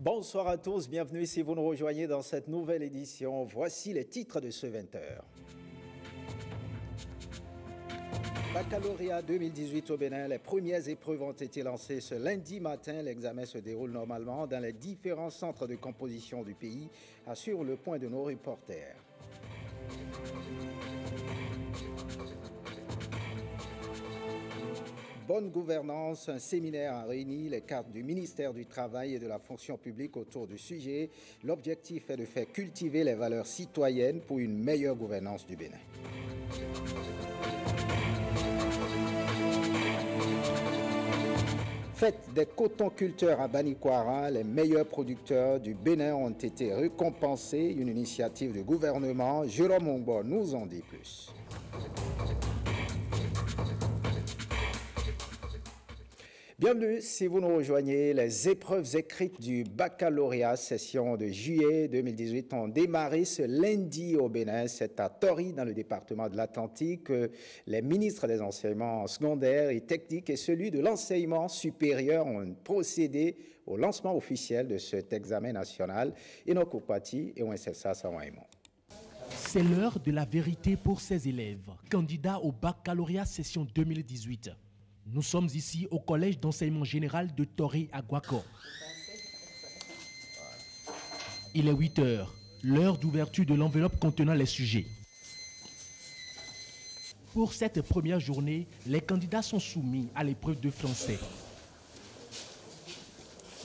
Bonsoir à tous, bienvenue si vous nous rejoignez dans cette nouvelle édition. Voici les titres de ce 20h. Baccalauréat 2018 au Bénin, les premières épreuves ont été lancées ce lundi matin. L'examen se déroule normalement dans les différents centres de composition du pays, assure le point de nos reporters. Bonne gouvernance, un séminaire a réuni les cadres du ministère du Travail et de la fonction publique autour du sujet. L'objectif est de faire cultiver les valeurs citoyennes pour une meilleure gouvernance du Bénin. Fête des cotonculteurs à Banikwara, les meilleurs producteurs du Bénin ont été récompensés. Une initiative du gouvernement. Jérôme Ongbo nous en dit plus. Bienvenue si vous nous rejoignez. Les épreuves écrites du baccalauréat session de juillet 2018 ont démarré ce lundi au Bénin. C'est à Tori, dans le département de l'Atlantique, que les ministres des enseignements secondaires et techniques et celui de l'enseignement supérieur ont procédé au lancement officiel de cet examen national. Enoch Okwati et Wenselsa Sawaïmon. C'est l'heure de la vérité pour ces élèves, candidats au baccalauréat session 2018. Nous sommes ici au collège d'enseignement général de Tori à Guako. Il est 8 heures, l'heure d'ouverture de l'enveloppe contenant les sujets. Pour cette première journée, les candidats sont soumis à l'épreuve de français.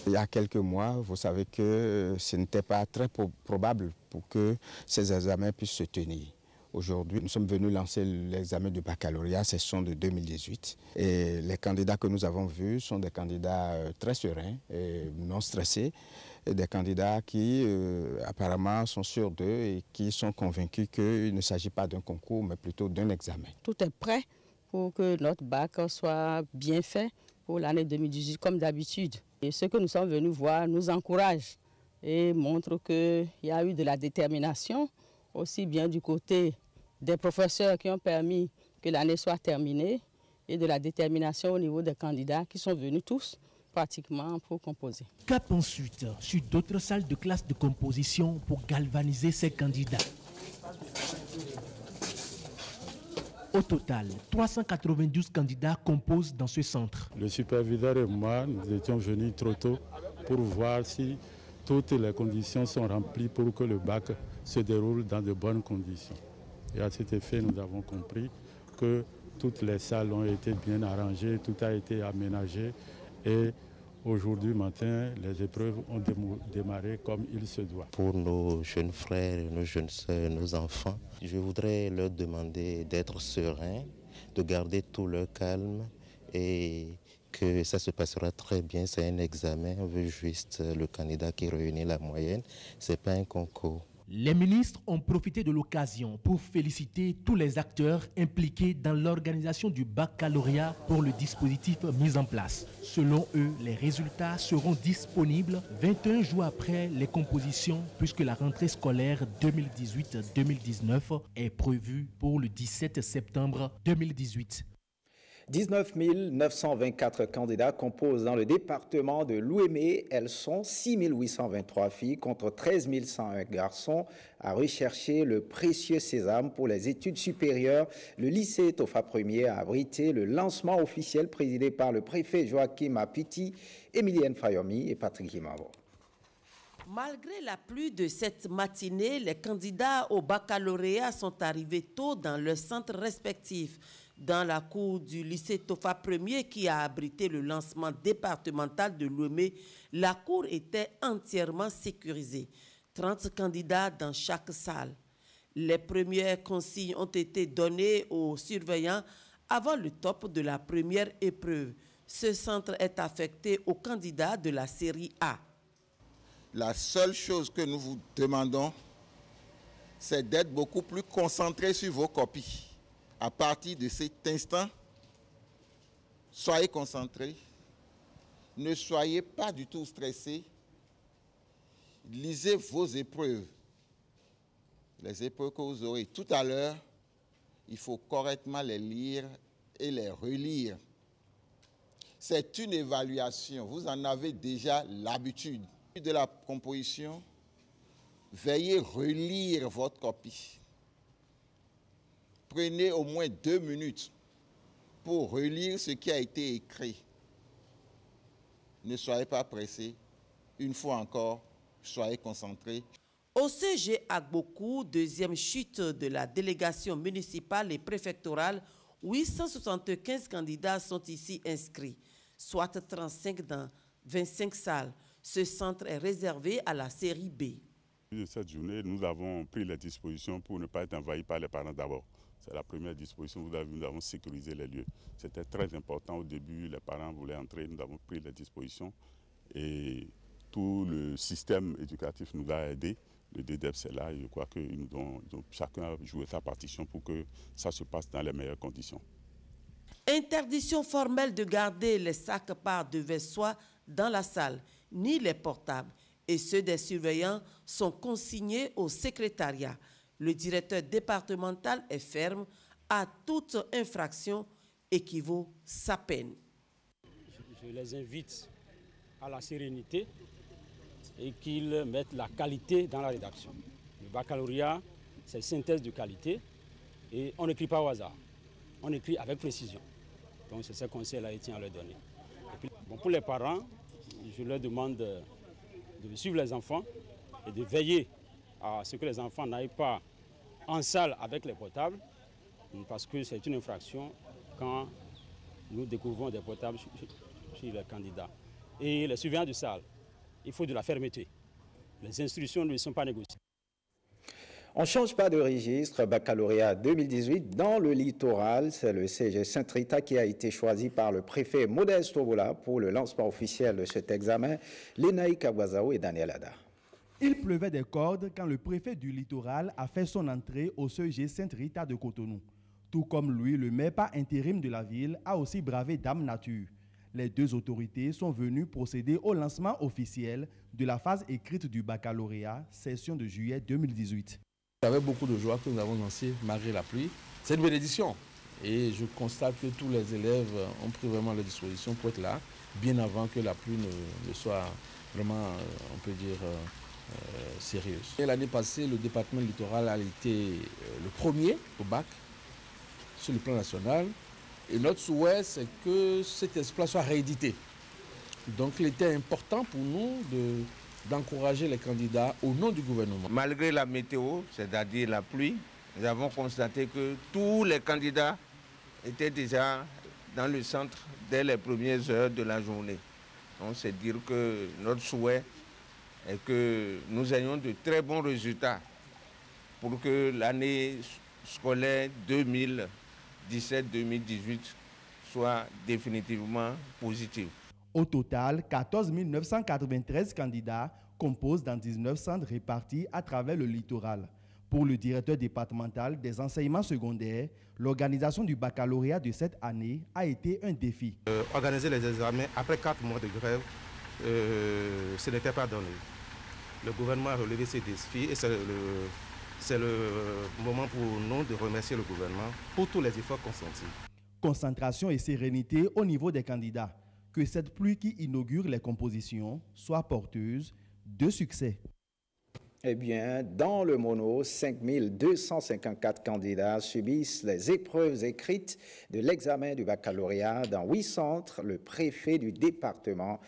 Il y a quelques mois, vous savez que ce n'était pas très probable pour que ces examens puissent se tenir. Aujourd'hui, nous sommes venus lancer l'examen du baccalauréat session de 2018. Et les candidats que nous avons vus sont des candidats très sereins et non stressés. Et des candidats qui apparemment sont sûrs d'eux et qui sont convaincus qu'il ne s'agit pas d'un concours, mais plutôt d'un examen. Tout est prêt pour que notre bac soit bien fait pour l'année 2018 comme d'habitude. Et ce que nous sommes venus voir nous encourage et montre qu'il y a eu de la détermination, aussi bien du côté des professeurs qui ont permis que l'année soit terminée et de la détermination au niveau des candidats qui sont venus tous pratiquement pour composer. Cap ensuite sur d'autres salles de classe de composition pour galvaniser ces candidats. Au total, 392 candidats composent dans ce centre. Le superviseur et moi, nous étions venus trop tôt pour voir si toutes les conditions sont remplies pour que le bac se déroule dans de bonnes conditions. Et à cet effet, nous avons compris que toutes les salles ont été bien arrangées, tout a été aménagé. Et aujourd'hui matin, les épreuves ont démarré comme il se doit. Pour nos jeunes frères, nos jeunes sœurs, nos enfants, je voudrais leur demander d'être sereins, de garder tout leur calme et que ça se passera très bien. C'est un examen, on veut juste le candidat qui réunit la moyenne, ce n'est pas un concours. Les ministres ont profité de l'occasion pour féliciter tous les acteurs impliqués dans l'organisation du baccalauréat pour le dispositif mis en place. Selon eux, les résultats seront disponibles 21 jours après les compositions puisque la rentrée scolaire 2018-2019 est prévue pour le 17 septembre 2018. 19 924 candidats composent dans le département de l'Ouémé. Elles sont 6 823 filles contre 13 101 garçons à rechercher le précieux sésame pour les études supérieures. Le lycée Tofa 1er a abrité le lancement officiel présidé par le préfet Joachim Apiti, Emilienne Fayomi et Patrick Himavo. Malgré la pluie de cette matinée, les candidats au baccalauréat sont arrivés tôt dans leurs centres respectifs. Dans la cour du lycée Tofa 1er qui a abrité le lancement départemental de l'Ouémé, la cour était entièrement sécurisée. 30 candidats dans chaque salle. Les premières consignes ont été données aux surveillants avant le top de la première épreuve. Ce centre est affecté aux candidats de la série A. La seule chose que nous vous demandons, c'est d'être beaucoup plus concentrés sur vos copies. À partir de cet instant, soyez concentrés, ne soyez pas du tout stressés, lisez vos épreuves. Les épreuves que vous aurez tout à l'heure, il faut correctement les lire et les relire. C'est une évaluation, vous en avez déjà l'habitude. De la composition, veuillez relire votre copie. Prenez au moins 2 minutes pour relire ce qui a été écrit. Ne soyez pas pressés. Une fois encore, soyez concentrés. Au CG Agbokou, deuxième chute de la délégation municipale et préfectorale, 875 candidats sont ici inscrits, soit 35 dans 25 salles. Ce centre est réservé à la série B. De cette journée, nous avons pris les dispositions pour ne pas être envahis par les parents d'abord. C'est la première disposition, nous avons sécurisé les lieux. C'était très important au début, les parents voulaient entrer, nous avons pris les dispositions et tout le système éducatif nous a aidés. Le DDEPS est là et je crois que chacun a joué sa partition pour que ça se passe dans les meilleures conditions. Interdiction formelle de garder les sacs par devers soi dans la salle, ni les portables, et ceux des surveillants sont consignés au secrétariat. Le directeur départemental est ferme. À toute infraction équivaut sa peine. Je les invite à la sérénité et qu'ils mettent la qualité dans la rédaction. Le baccalauréat, c'est une synthèse de qualité et on n'écrit pas au hasard. On écrit avec précision. Donc c'est ce conseil-là que je tiens à leur donner. Et puis, pour les parents, je leur demande de suivre les enfants et de veiller à ce que les enfants n'aillent pas en salle avec les portables, parce que c'est une infraction quand nous découvrons des portables chez les candidats. Et les surveillants de salle, il faut de la fermeté. Les instructions ne sont pas négociées. On ne change pas de registre. Baccalauréat 2018 dans le littoral. C'est le CG Saint-Rita qui a été choisi par le préfet Modeste Obola pour le lancement officiel de cet examen. Lenaï Kawazao et Daniel Ada. Il pleuvait des cordes quand le préfet du littoral a fait son entrée au CG Saint-Rita de Cotonou. Tout comme lui, le maire par intérim de la ville a aussi bravé Dame Nature. Les deux autorités sont venues procéder au lancement officiel de la phase écrite du baccalauréat, session de juillet 2018. Avec beaucoup de joie que nous avons lancé malgré la pluie. C'est une bénédiction. Et je constate que tous les élèves ont pris vraiment leurs dispositions pour être là, bien avant que la pluie ne soit vraiment, on peut dire, sérieuse. L'année passée, le département littoral a été le premier au bac sur le plan national. Et notre souhait, c'est que cet exploit soit réédité. Donc il était important pour nous d'encourager les candidats au nom du gouvernement. Malgré la météo, c'est-à-dire la pluie, nous avons constaté que tous les candidats étaient déjà dans le centre dès les premières heures de la journée. Donc c'est dire que notre souhait est que nous ayons de très bons résultats pour que l'année scolaire 2017-2018 soit définitivement positive. Au total, 14 993 candidats composent dans 19 centres répartis à travers le littoral. Pour le directeur départemental des enseignements secondaires, l'organisation du baccalauréat de cette année a été un défi. Organiser les examens après 4 mois de grève, ce n'était pas donné. Le gouvernement a relevé ces défis et c'est le moment pour nous de remercier le gouvernement pour tous les efforts consentis. Concentration et sérénité au niveau des candidats. Que cette pluie qui inaugure les compositions soit porteuse de succès. Eh bien, dans le mono, 5254 candidats subissent les épreuves écrites de l'examen du baccalauréat dans 8 centres. Le préfet du département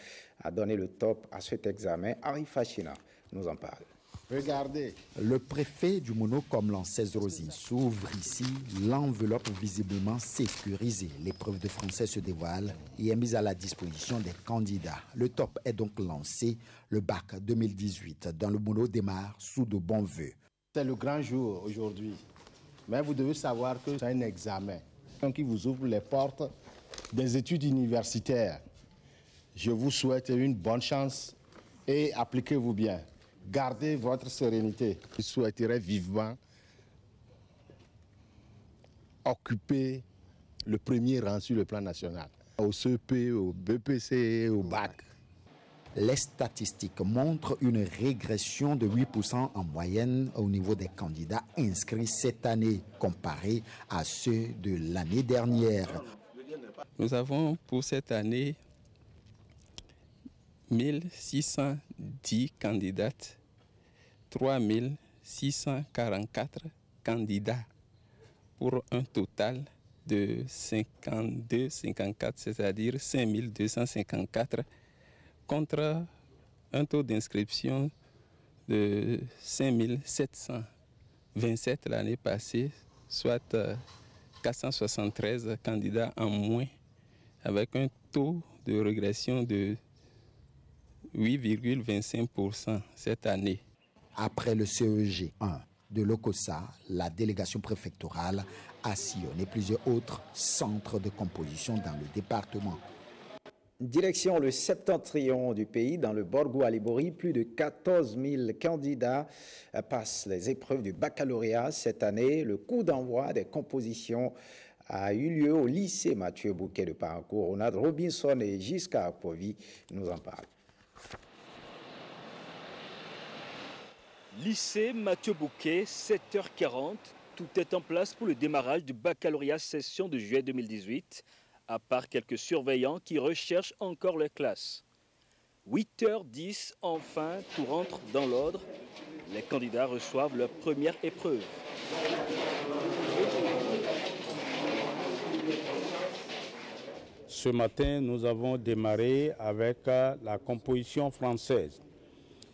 a donné le top à cet examen. Arif Hachina nous en parle. Regardez. Le préfet du mono comme Lancès Rosy s'ouvre ici l'enveloppe visiblement sécurisée. L'épreuve de français se dévoile et est mise à la disposition des candidats. Le top est donc lancé. Le bac 2018 dans le mono démarre sous de bons vœux. C'est le grand jour aujourd'hui. Mais vous devez savoir que c'est un examen qui vous ouvre les portes des études universitaires. Je vous souhaite une bonne chance et appliquez-vous bien. Gardez votre sérénité. Je souhaiterais vivement occuper le premier rang sur le plan national. Au CEP, au BPC, au bac. Les statistiques montrent une régression de 8% en moyenne au niveau des candidats inscrits cette année, comparé à ceux de l'année dernière. Nous avons pour cette année 1600 10 candidates, 3644 candidats pour un total de 52-54, c'est-à-dire 5254 contre un taux d'inscription de 5727 l'année passée, soit 473 candidats en moins, avec un taux de régression de 8,25% cette année. Après le CEG 1 de l'OCOSA, la délégation préfectorale a sillonné plusieurs autres centres de composition dans le département. Direction le septentrion du pays, dans le Borgo à Libori, plus de 14 000 candidats passent les épreuves du baccalauréat cette année. Le coup d'envoi des compositions a eu lieu au lycée Mathieu Bouquet de Paracourt. Ronald Robinson et Giscard Povy nous en parlent. Lycée Mathieu Bouquet, 7h40, tout est en place pour le démarrage du baccalauréat session de juillet 2018, à part quelques surveillants qui recherchent encore les classes. 8h10, enfin, tout rentre dans l'ordre. Les candidats reçoivent leur première épreuve. Ce matin, nous avons démarré avec la composition française.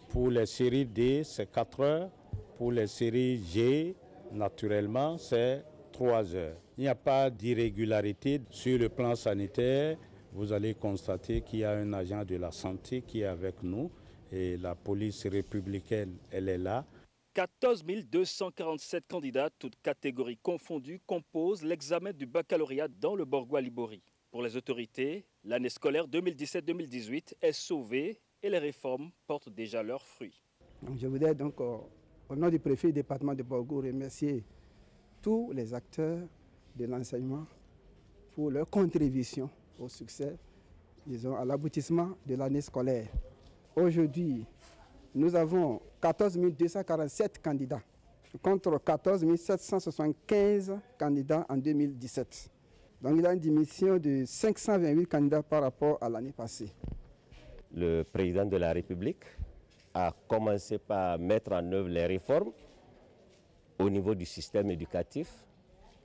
Pour les séries D, c'est 4 heures. Pour les séries G, naturellement, c'est 3 heures. Il n'y a pas d'irrégularité sur le plan sanitaire. Vous allez constater qu'il y a un agent de la santé qui est avec nous et la police républicaine, elle est là. 14 247 candidats, toutes catégories confondues, composent l'examen du baccalauréat dans le Borgo à Libori. Pour les autorités, l'année scolaire 2017-2018 est sauvée et les réformes portent déjà leurs fruits. Je voudrais donc, au nom du préfet du département de Borgo, remercier tous les acteurs de l'enseignement pour leur contribution au succès, disons, à l'aboutissement de l'année scolaire. Aujourd'hui, nous avons 14 247 candidats contre 14 775 candidats en 2017. Donc il y a une diminution de 528 candidats par rapport à l'année passée. Le président de la République a commencé par mettre en œuvre les réformes au niveau du système éducatif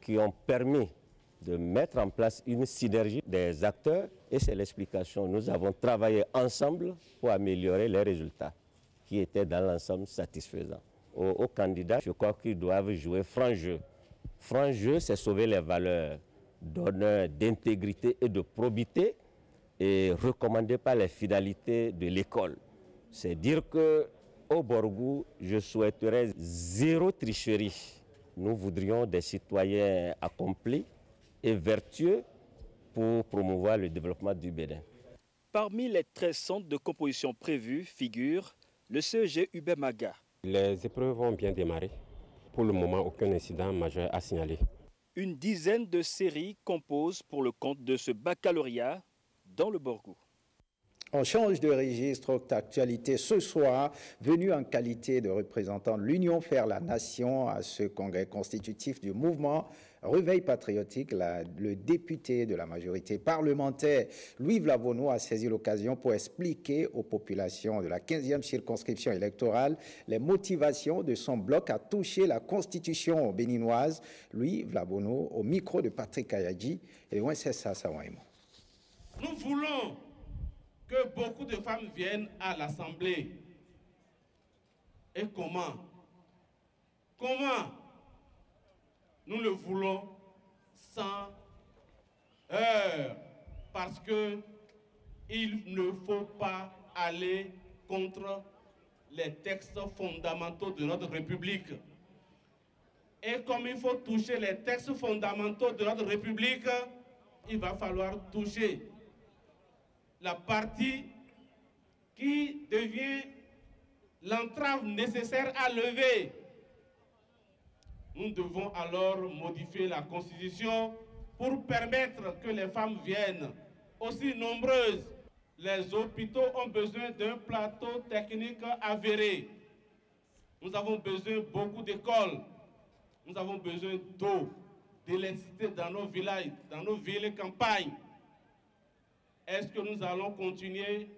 qui ont permis de mettre en place une synergie des acteurs et c'est l'explication. Nous avons travaillé ensemble pour améliorer les résultats qui étaient dans l'ensemble satisfaisants. Aux candidats, je crois qu'ils doivent jouer franc jeu. Franc jeu, c'est sauver les valeurs d'honneur, d'intégrité et de probité et recommandées par les fidélités de l'école. C'est dire qu'au Borgo, je souhaiterais zéro tricherie. Nous voudrions des citoyens accomplis et vertueux pour promouvoir le développement du Bénin. Parmi les 13 centres de composition prévus figure le CEG Hubert Maga. Les épreuves ont bien démarré. Pour le moment, aucun incident majeur à signaler. Une dizaine de séries composent pour le compte de ce baccalauréat dans le Borgo. On change de registre d'actualité ce soir, venu en qualité de représentant de l'Union Faire la Nation à ce congrès constitutif du mouvement Réveil patriotique. Le député de la majorité parlementaire, Louis Vlavono, a saisi l'occasion pour expliquer aux populations de la 15e circonscription électorale les motivations de son bloc à toucher la constitution béninoise. Louis Vlavono, au micro de Patrick Ayadji et Wences Sawaimo. Nous voulons que beaucoup de femmes viennent à l'Assemblée. Et comment? Comment? Nous le voulons sans heurts, parce qu'il ne faut pas aller contre les textes fondamentaux de notre République. Et comme il faut toucher les textes fondamentaux de notre République, il va falloir toucher la partie qui devient l'entrave nécessaire à lever. Nous devons alors modifier la Constitution pour permettre que les femmes viennent aussi nombreuses. Les hôpitaux ont besoin d'un plateau technique avéré. Nous avons besoin beaucoup d'écoles. Nous avons besoin d'eau, d'électricité dans nos villages, dans nos villes et campagnes. Est-ce que nous allons continuer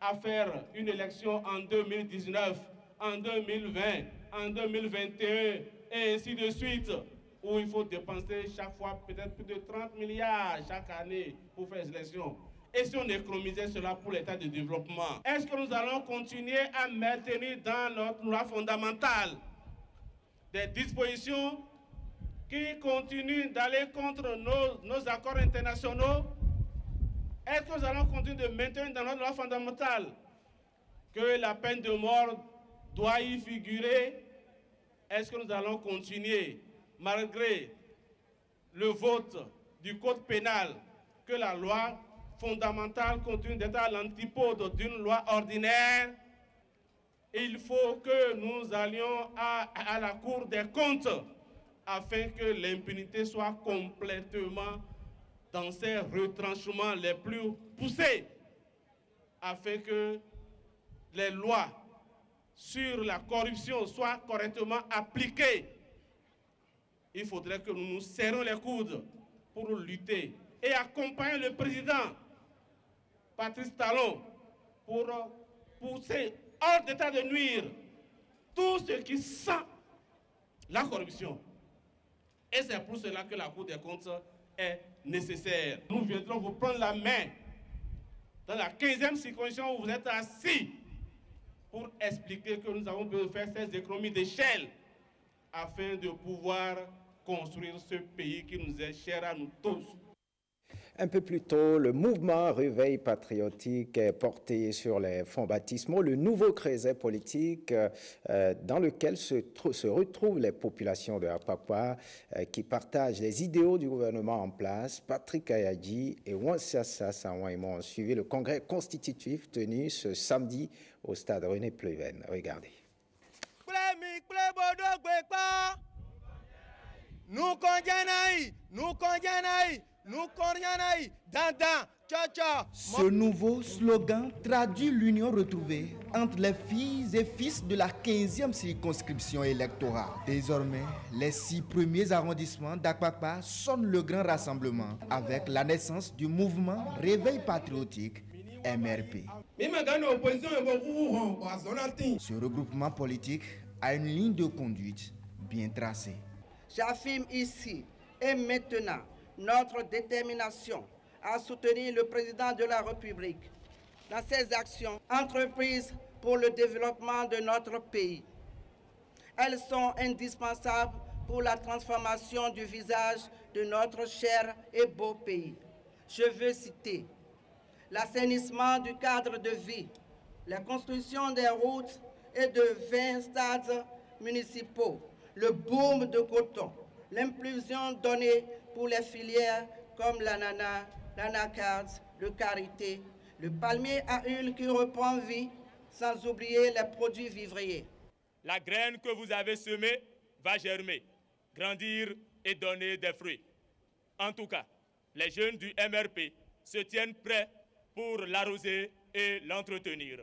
à faire une élection en 2019, en 2020, en 2021, et ainsi de suite, où il faut dépenser chaque fois peut-être plus de 30 milliards chaque année pour faire des élections. Et si on économisait cela pour l'état de développement, est-ce que nous allons continuer à maintenir dans notre loi fondamentale des dispositions qui continuent d'aller contre nos accords internationaux? Est-ce que nous allons continuer de maintenir dans notre loi fondamentale que la peine de mort doit y figurer? Est-ce que nous allons continuer, malgré le vote du code pénal, que la loi fondamentale continue d'être à l'antipode d'une loi ordinaire? Il faut que nous allions à la Cour des comptes afin que l'impunité soit complètement dans ses retranchements les plus poussés, afin que les lois sur la corruption soient correctement appliquées. Il faudrait que nous nous serrions les coudes pour lutter et accompagner le président Patrice Talon pour pousser hors d'état de nuire tout ce qui sent la corruption. Et c'est pour cela que la Cour des comptes est nécessaire. Nous viendrons vous prendre la main dans la 15e circonscription où vous êtes assis pour expliquer que nous avons besoin de faire ces économies d'échelle afin de pouvoir construire ce pays qui nous est cher à nous tous. Un peu plus tôt, le mouvement Réveil patriotique est porté sur les fonds baptismaux, le nouveau creuset politique dans lequel se retrouvent les populations de Apakwa qui partagent les idéaux du gouvernement en place. Patrick Ayadji et Wansiasa Sanwaïmo ont suivi le congrès constitutif tenu ce samedi au stade René Pleven. Regardez. Ce nouveau slogan traduit l'union retrouvée entre les filles et fils de la 15e circonscription électorale. Désormais, les 6 premiers arrondissements d'Apakwa sonnent le grand rassemblement avec la naissance du mouvement Réveil patriotique MRP. Ce regroupement politique a une ligne de conduite bien tracée. J'affirme ici et maintenant notre détermination à soutenir le président de la République dans ses actions entreprises pour le développement de notre pays. Elles sont indispensables pour la transformation du visage de notre cher et beau pays. Je veux citer l'assainissement du cadre de vie, la construction des routes et de 20 stades municipaux, le boom de coton, l'impulsion donnée pour les filières comme l'ananas, l'anacarde, le karité, le palmier à huile qui reprend vie, sans oublier les produits vivriers. La graine que vous avez semée va germer, grandir et donner des fruits. En tout cas, les jeunes du MRP se tiennent prêts pour l'arroser et l'entretenir.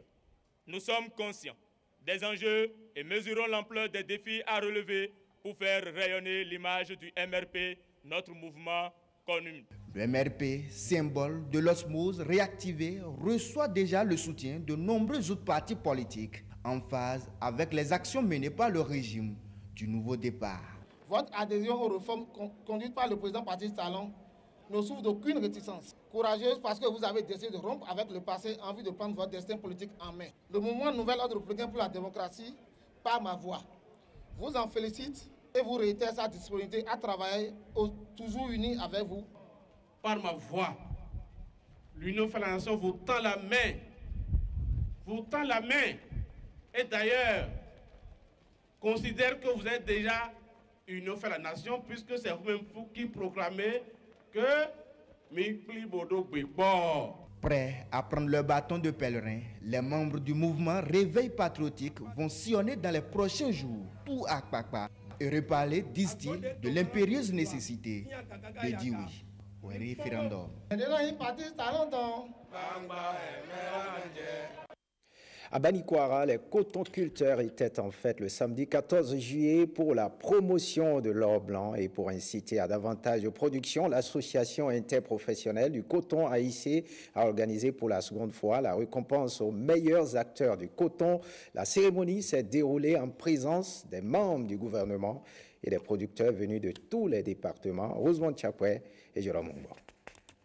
Nous sommes conscients des enjeux et mesurons l'ampleur des défis à relever pour faire rayonner l'image du MRP, notre mouvement connu. Le MRP, symbole de l'osmose réactivée, reçoit déjà le soutien de nombreux autres partis politiques en phase avec les actions menées par le régime du nouveau départ. Votre adhésion aux réformes conduites par le président Patrice Talon ne souffre d'aucune réticence. Courageuse parce que vous avez décidé de rompre avec le passé en vue de prendre votre destin politique en main. Le mouvement Nouvel Ordre républicain pour la démocratie, par ma voix, vous en félicite et vous réitère sa disponibilité à travailler toujours unis avec vous. Par ma voix, l'Union fait la nation vous tend la main. Vous tend la main. Et d'ailleurs, considère que vous êtes déjà Union fait la nation, puisque c'est vous-même qui proclamez que Mikli Bodo Gbegbo. Prêts à prendre leur bâton de pèlerin, les membres du mouvement Réveil patriotique vont sillonner dans les prochains jours tout Apakwa et reparler, disent-ils, de l'impérieuse nécessité de dire oui au référendum. À Banikwara, les cotonculteurs étaient en fête le samedi 14 juillet pour la promotion de l'or blanc et pour inciter à davantage de production. L'association interprofessionnelle du coton AIC a organisé pour la seconde fois la récompense aux meilleurs acteurs du coton. La cérémonie s'est déroulée en présence des membres du gouvernement et des producteurs venus de tous les départements. Rosemont Tchapoué et Jérôme Mongbo.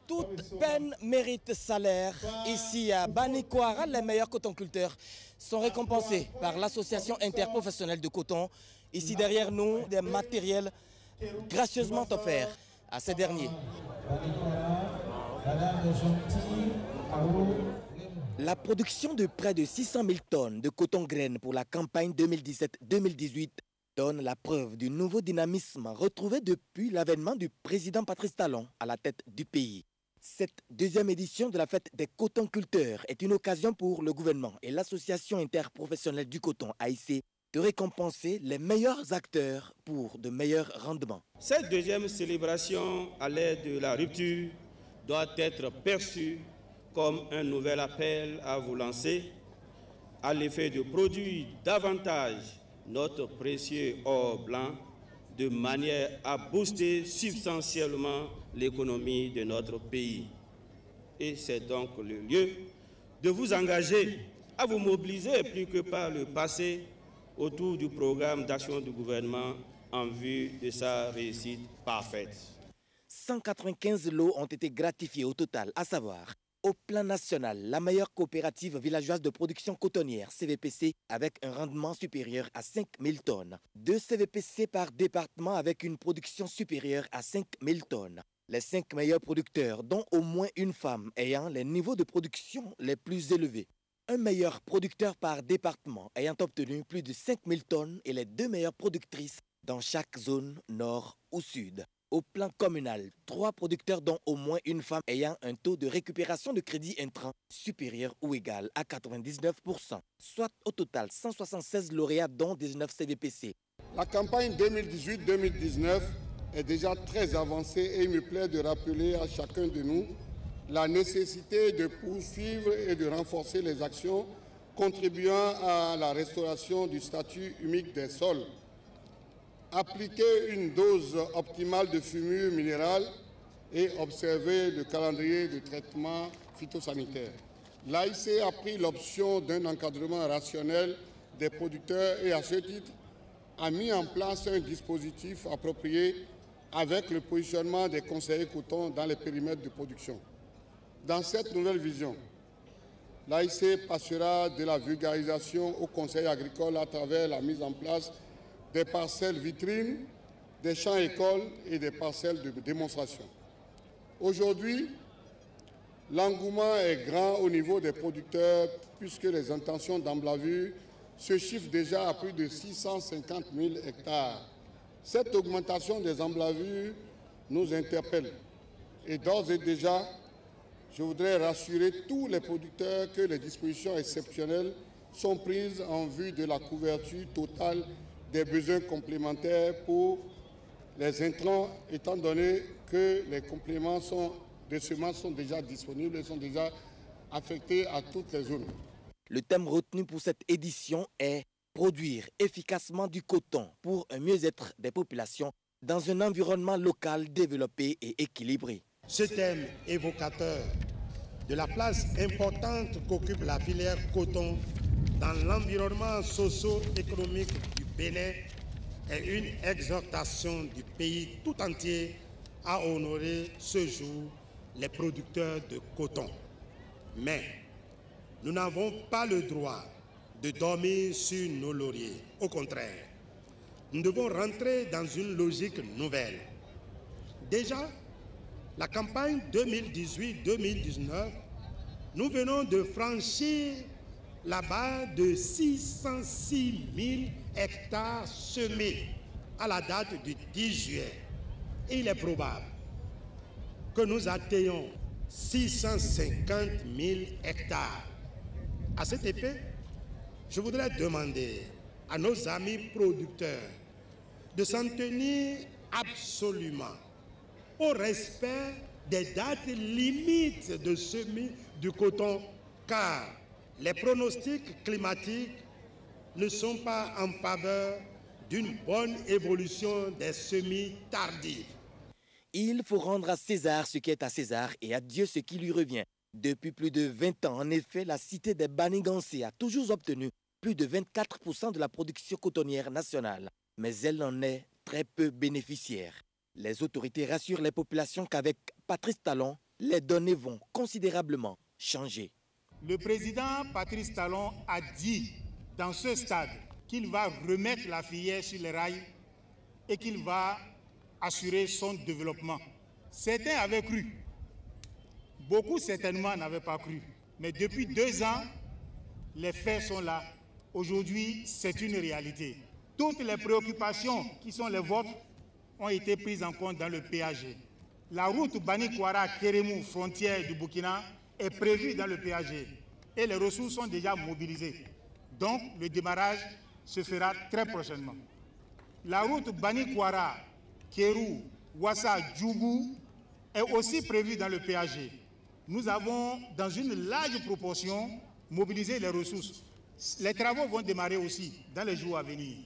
Toute peine mérite salaire. Ici à Banikwara, les meilleurs cotonculteurs sont récompensés par l'association interprofessionnelle de coton. Ici derrière nous, des matériels gracieusement offerts à ces derniers. La production de près de 600 000 tonnes de coton graines pour la campagne 2017-2018 donne la preuve du nouveau dynamisme retrouvé depuis l'avènement du président Patrice Talon à la tête du pays. Cette deuxième édition de la fête des cotonculteurs est une occasion pour le gouvernement et l'association interprofessionnelle du coton AIC de récompenser les meilleurs acteurs pour de meilleurs rendements. Cette deuxième célébration à l'aide de la rupture doit être perçue comme un nouvel appel à vous lancer à l'effet de produire davantage notre précieux or blanc de manière à booster substantiellement l'économie de notre pays. Et c'est donc le lieu de vous engager à vous mobiliser plus que par le passé autour du programme d'action du gouvernement en vue de sa réussite parfaite. 195 lots ont été gratifiés au total, à savoir au plan national, la meilleure coopérative villageoise de production cotonnière, CVPC, avec un rendement supérieur à 5 000 tonnes. 2 CVPC par département avec une production supérieure à 5 000 tonnes. Les 5 meilleurs producteurs, dont au moins une femme ayant les niveaux de production les plus élevés. Un meilleur producteur par département ayant obtenu plus de 5 000 tonnes et les 2 meilleures productrices dans chaque zone nord ou sud. Au plan communal, 3 producteurs dont au moins une femme ayant un taux de récupération de crédit intrant supérieur ou égal à 99%, soit au total 176 lauréats dont 19 CVPC. La campagne 2018-2019 est déjà très avancée et il me plaît de rappeler à chacun de nous la nécessité de poursuivre et de renforcer les actions contribuant à la restauration du statut humique des sols. Appliquer une dose optimale de fumure minérale et observer le calendrier de traitement phytosanitaire. L'AIC a pris l'option d'un encadrement rationnel des producteurs et à ce titre a mis en place un dispositif approprié avec le positionnement des conseillers coton dans les périmètres de production. Dans cette nouvelle vision, l'AIC passera de la vulgarisation au conseil agricole à travers la mise en place des parcelles vitrines, des champs écoles et des parcelles de démonstration. Aujourd'hui, l'engouement est grand au niveau des producteurs puisque les intentions d'emblavure se chiffrent déjà à plus de 650 000 hectares. Cette augmentation des emblavures nous interpelle et d'ores et déjà, je voudrais rassurer tous les producteurs que les dispositions exceptionnelles sont prises en vue de la couverture totale des besoins complémentaires pour les intrants, étant donné que les compléments de semences sont déjà disponibles et sont déjà affectés à toutes les zones. Le thème retenu pour cette édition est « Produire efficacement du coton pour un mieux-être des populations dans un environnement local développé et équilibré ». Ce thème évocateur de la place importante qu'occupe la filière coton dans l'environnement socio-économique du Bénin est une exhortation du pays tout entier à honorer ce jour les producteurs de coton. Mais nous n'avons pas le droit de dormir sur nos lauriers. Au contraire, nous devons rentrer dans une logique nouvelle. Déjà, la campagne 2018-2019, nous venons de franchir la barre de 606 000 hectares semés à la date du 10 juillet. Et il est probable que nous atteignons 650 000 hectares. À cet effet, je voudrais demander à nos amis producteurs de s'en tenir absolument au respect des dates limites de semis du coton, car les pronostics climatiques ne sont pas en faveur d'une bonne évolution des semis tardifs. Il faut rendre à César ce qui est à César et à Dieu ce qui lui revient. Depuis plus de 20 ans, en effet, la cité des Banigansé a toujours obtenu plus de 24% de la production cotonnière nationale. Mais elle en est très peu bénéficiaire. Les autorités rassurent les populations qu'avec Patrice Talon, les données vont considérablement changer. Le président Patrice Talon a dit dans ce stade qu'il va remettre la filière sur les rails et qu'il va assurer son développement. Certains avaient cru, beaucoup certainement n'avaient pas cru. Mais depuis 2 ans, les faits sont là. Aujourd'hui, c'est une réalité. Toutes les préoccupations qui sont les vôtres ont été prises en compte dans le PAG. La route Bani-Kouara-Kérémou, frontière du Burkina, est prévue dans le PAG et les ressources sont déjà mobilisées. Donc, le démarrage se fera très prochainement. La route Bani-Kouara, Kérou, Ouassa, Djougou est aussi prévue dans le PAG. Nous avons, dans une large proportion, mobilisé les ressources. Les travaux vont démarrer aussi dans les jours à venir.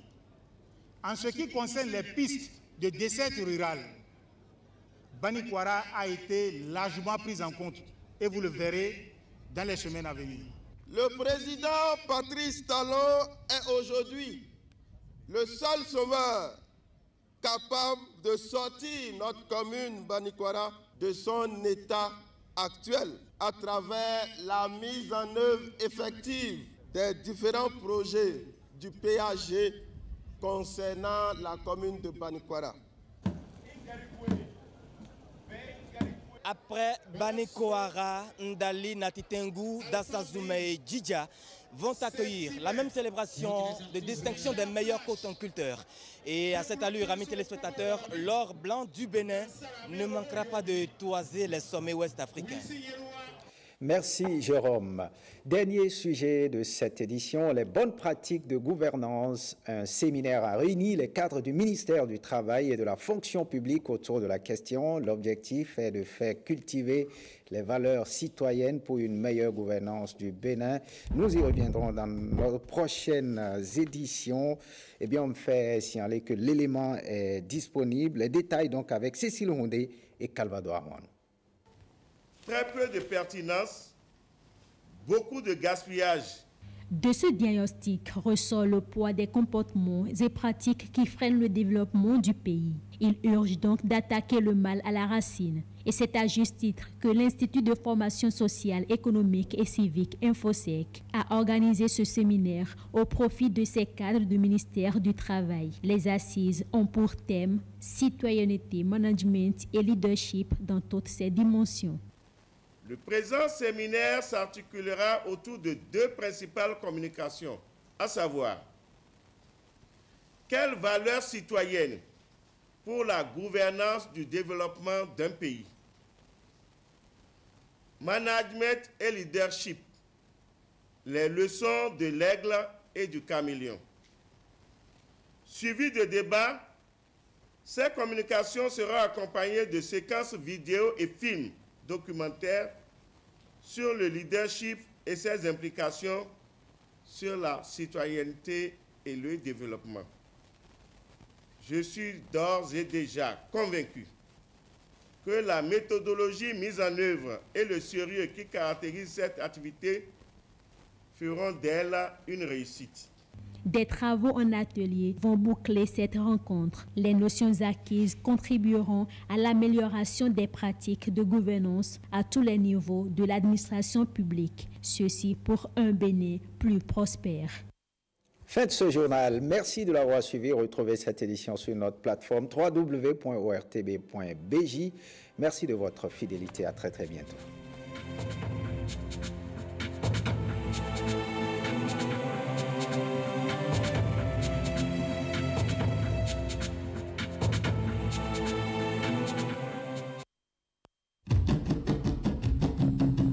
En ce qui concerne les pistes de desserte rurale, Bani-Kouara a été largement prise en compte et vous le verrez dans les semaines à venir. Le président Patrice Talon est aujourd'hui le seul sauveur capable de sortir notre commune Bani-Kouara de son état actuel à travers la mise en œuvre effective des différents projets du PAG concernant la commune de Bani-Kouara. Après Bani-Kouara, Ndali, Natitengu, Dassazoumé et Djidja vont accueillir la même célébration de distinction des meilleurs cotonculteurs. Et à cette allure, amis téléspectateurs, l'or blanc du Bénin ne manquera pas de toiser les sommets ouest-africains. Merci Jérôme. Dernier sujet de cette édition, les bonnes pratiques de gouvernance. Un séminaire a réuni les cadres du ministère du Travail et de la fonction publique autour de la question. L'objectif est de faire cultiver les valeurs citoyennes pour une meilleure gouvernance du Bénin. Nous y reviendrons dans nos prochaines éditions. Eh bien, on me fait signaler que l'élément est disponible. Les détails donc avec Cécile Hondé et Calvado Armand. Très peu de pertinence, beaucoup de gaspillage. De ce diagnostic ressort le poids des comportements et pratiques qui freinent le développement du pays. Il urge donc d'attaquer le mal à la racine. Et c'est à juste titre que l'Institut de formation sociale, économique et civique, InfoSec, a organisé ce séminaire au profit de ses cadres du ministère du Travail. Les assises ont pour thème citoyenneté, management et leadership dans toutes ses dimensions. Le présent séminaire s'articulera autour de 2 principales communications, à savoir quelles valeurs citoyennes pour la gouvernance du développement d'un pays, management et leadership, les leçons de l'aigle et du caméléon. Suivi de débats, ces communications seront accompagnées de séquences vidéo et films documentaires sur le leadership et ses implications sur la citoyenneté et le développement. Je suis d'ores et déjà convaincu que la méthodologie mise en œuvre et le sérieux qui caractérise cette activité feront d'elle une réussite. Des travaux en atelier vont boucler cette rencontre. Les notions acquises contribueront à l'amélioration des pratiques de gouvernance à tous les niveaux de l'administration publique. Ceci pour un Bénin plus prospère. Fin de ce journal. Merci de l'avoir suivi. Retrouvez cette édition sur notre plateforme www.ortb.bj. Merci de votre fidélité. À très bientôt.